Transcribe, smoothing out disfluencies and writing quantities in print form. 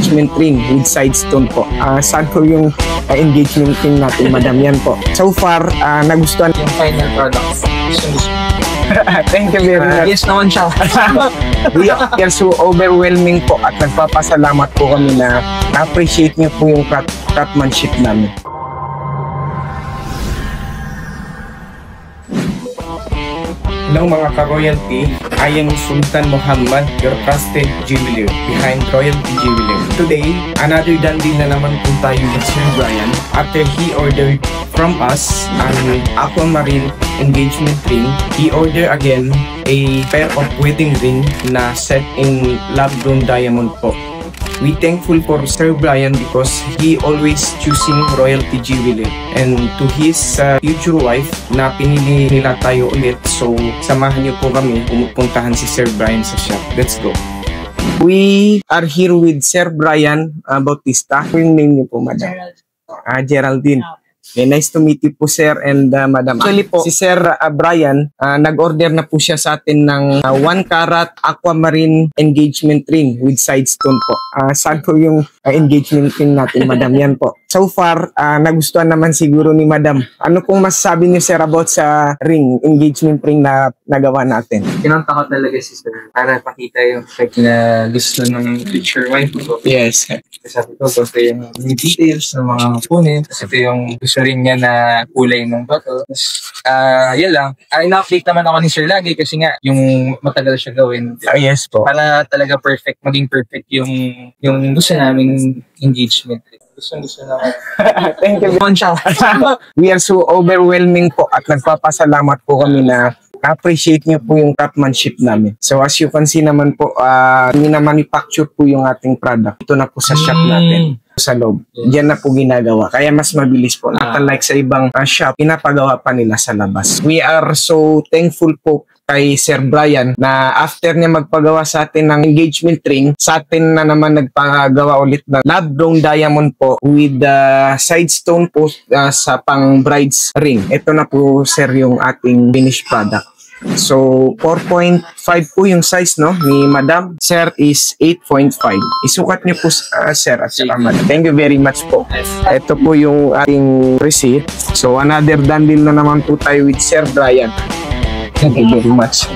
engagement ring with side stone po. Sad po yung engagement ring natin, madam. Yan po. So far, nagustuhan Yung final product. Thank you very much. Yes naman siya. We are so overwhelming po at nagpapasalamat po kami na na-appreciate niyo po yung craftsmanship namin. Hello mga ka-royalty, I am Sultan Muhammad, your trusted jeweler behind Royalty Jeweler. Today, another dandy na naman po tayo with Sir Brian after he ordered from us an aquamarine engagement ring. He ordered again a pair of wedding ring na set in lab-grown diamond po. We thankful for Sir Brian because he always choosing Royalty Jeweler, and to his future wife na pinili nila tayo ulit. So samahan niyo po kami pumupuntahan si Sir Brian sa shop. Let's go. We are here with Sir Brian Bautista. Yung name niyo po, madam? Geraldine. Okay, nice to meet you po, sir and madam. Actually po, si Sir Brian, nag-order na po siya sa atin ng 1 carat aquamarine engagement ring with side stone po. Saan po yung engagement ring natin, madam? Yan po. So far, nagustuhan naman siguro ni madam. Ano pong masasabi niyo, sir, about sa ring, engagement ring na nagawa natin? Kinanta ko talaga si sir para pakita yung fact na gusto ng future wife ko. Yes. Sabi ko, gusto yung details ng mga component. Kasi ito yung gusto rin niya na kulay ng bato. Yan lang. Ina-update naman ako ni sir lagi kasi nga yung matagal siya gawin. Yes po. Para talaga perfect, maging perfect yung gusto naming engagement. Gusto naman. Thank you. Siya. We are so overwhelming po at nagpapasalamat po kami na appreciate niyo po yung craftsmanship namin. So as you can see naman po, mina-manufacture po yung ating product. Ito na po sa shop natin. Sa loob. Diyan na po ginagawa. Kaya mas mabilis po. Not unlike sa ibang shop, pinapagawa pa nila sa labas. We are so thankful po kay Sir Brian na after niya magpagawa sa atin ng engagement ring, sa atin na naman nagpagawa ulit ng lab-grown diamond po with side stone po sa pang bride's ring. Ito na po, sir, yung ating finished product. So 4.5 po yung size, no, ni madam. Sir is 8.5. Isukat niyo po, sir, at saka madam. Thank you very much po. Ito po yung ating receipt. So another done deal na naman po tayo with Sir Brian. Thank you very much.